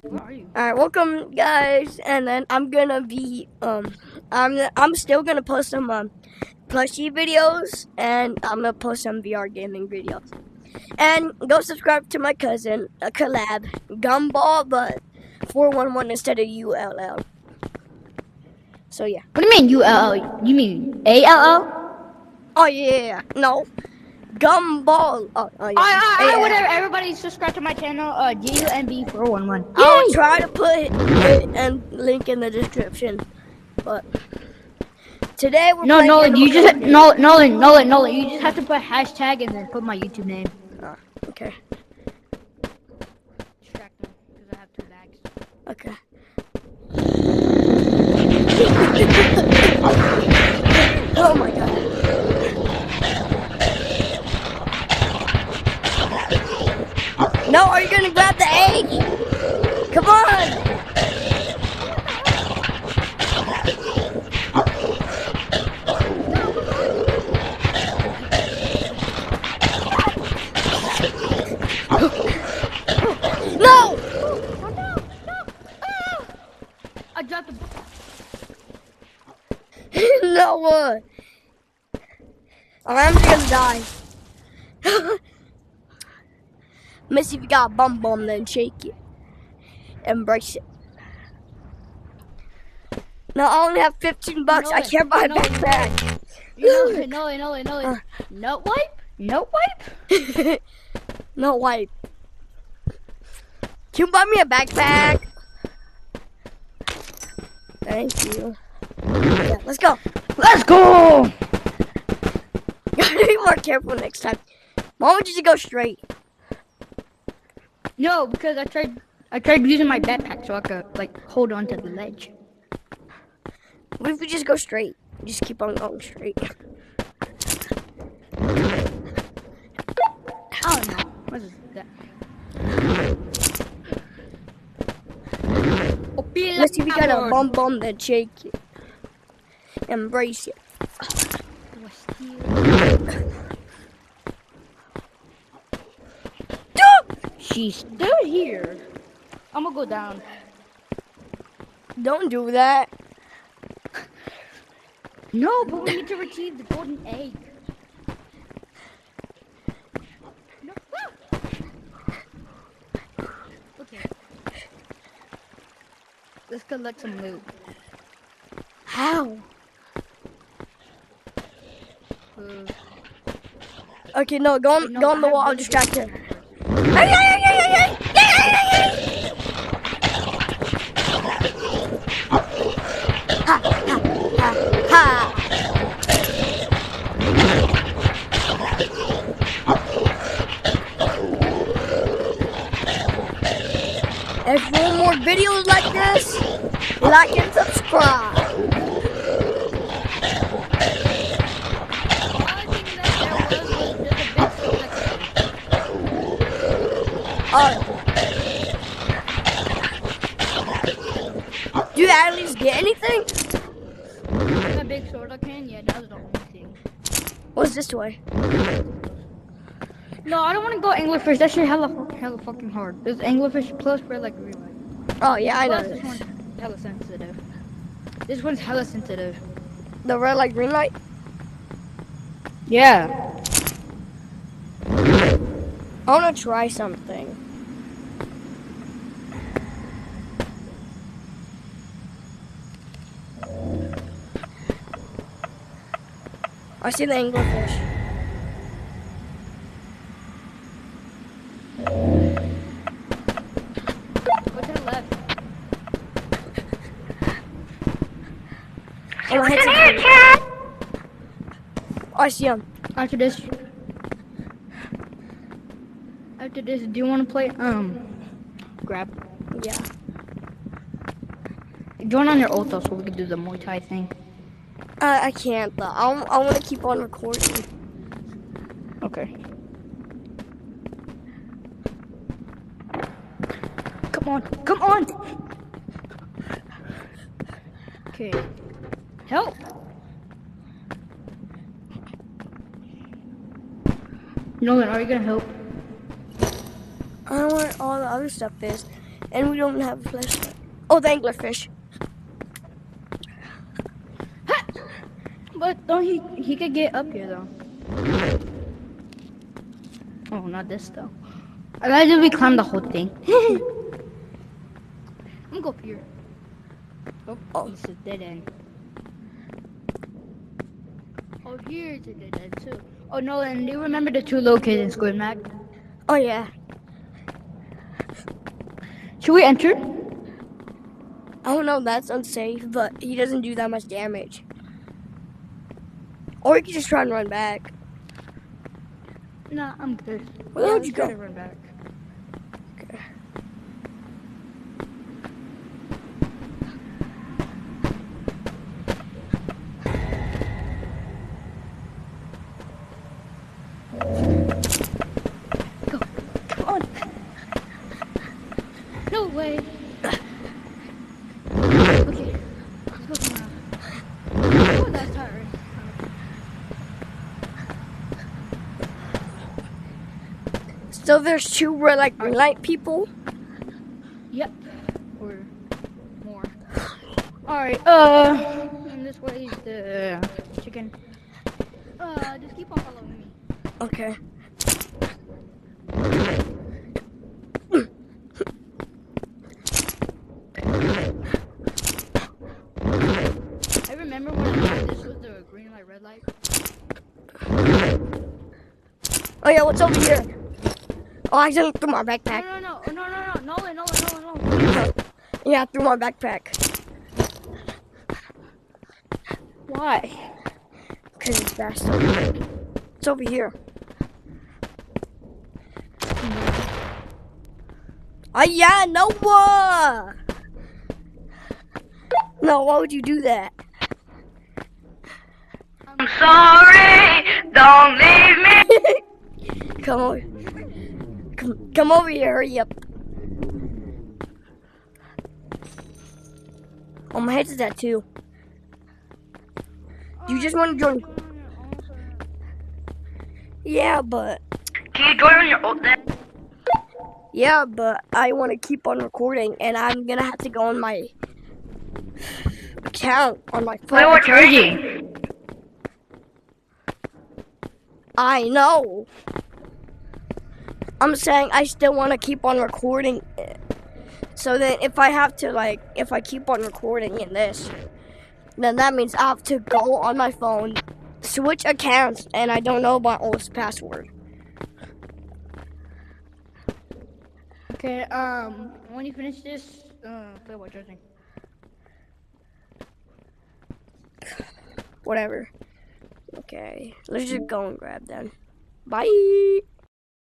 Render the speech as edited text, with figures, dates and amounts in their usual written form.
Where are you? Alright, welcome guys, and then I'm gonna be I'm still gonna post some plushie videos, and I'm gonna post some VR gaming videos. And go subscribe to my cousin, a collab, Gumball, but 411 instead of ULL. So yeah. What do you mean ULL? You mean ALL? Oh yeah, no, Gumball. Oh yeah, I yeah. whatever. Everybody subscribe to my channel. GUMB411. I'll Yay! try to put it and link in the description, but today we're No, playing Nolan, Animal you just Crossing. Nolan. You just have to put hashtag and then put my YouTube name. Okay. Distract them because I have 2 bags. Okay. Oh my god. No, are you gonna grab the egg? Come on! No! I dropped the. No! I'm gonna die. Missy, if you got a bum bum, then shake it. Embrace it. No, I only have 15 bucks. I can't buy a backpack. Nolan. Note wipe? Note wipe? No wipe. Can you buy me a backpack? Thank you. Yeah, let's go. Let's go! Gotta be more careful next time. Why would you just go straight? No, because I tried using my backpack so I could like hold on to the ledge. What if we just go straight? Just keep on going straight. Oh no. What is that? Let's see if we got a bum bum, then shake it. Embrace it. She's still here. I'm gonna go down. Don't do that. No, but we need to retrieve the golden egg. No. Okay. Let's collect some loot. How? Okay, no, go on the wall. I'll distract her. Ha! If you want more videos like this, like and subscribe. Do you at least get anything? That big soda can? Yeah, that was the only thing. What's this way? No, I don't want to go anglerfish. That shit hella fucking hard. There's anglerfish plus red like real life. Oh yeah, I know Plus, this one's hella sensitive. This one's hella sensitive. The red light, green light? Yeah. I want to try something. I see the anglerfish. Go to the left. Oh, I see him. After this, do you want to play grab? Yeah. Join on your auto so we can do the Muay Thai thing. I can't though. I want to keep on recording. Okay. Come on. Okay. Help. Nolan, are you gonna help? I don't know where all the other stuff is. And we don't have a flashlight. Oh, the anglerfish. But don't he could get up here though. Oh, not this though. Imagine we climb the whole thing. I'm gonna go up here. Oh, this is dead end. Oh, here's a dead end too. Oh no, and do you remember the two little kids in Squid Mac? Oh, yeah. Should we enter? I don't know, that's unsafe, but he doesn't do that much damage. Or you can just try and run back. Nah, I'm good. Where would you try go? to run back. Okay. Go. Come on. No way. Okay. Let's go tomorrow. Oh, that's tiring. So there's two red light people. Yep. Or more. Alright, and this way is the chicken. Just keep on following me. Okay. I remember when I thought this was the green light, red light. Oh yeah, what's over here? Oh, I just threw my backpack. No, Nolan. Yeah, I threw my backpack. Why? Because it's faster. It's over here. Oh yeah, Noah! No, why would you do that? I'm sorry, don't leave me. Come over. Come over here, hurry up. Oh, my head's a tattoo. Do you just want to join? Yeah, but... Can you join on your old then? Yeah, but I want to keep on recording, and I'm going to have to go on my account on my phone. Wait, what charging? I know. I'm saying I still want to keep on recording it. So then if I have to, if I keep on recording in this, then that means I have to go on my phone, switch accounts, and I don't know my old password. Okay, when you finish this, play what charging. Whatever. Okay, let's just go and grab them. Bye.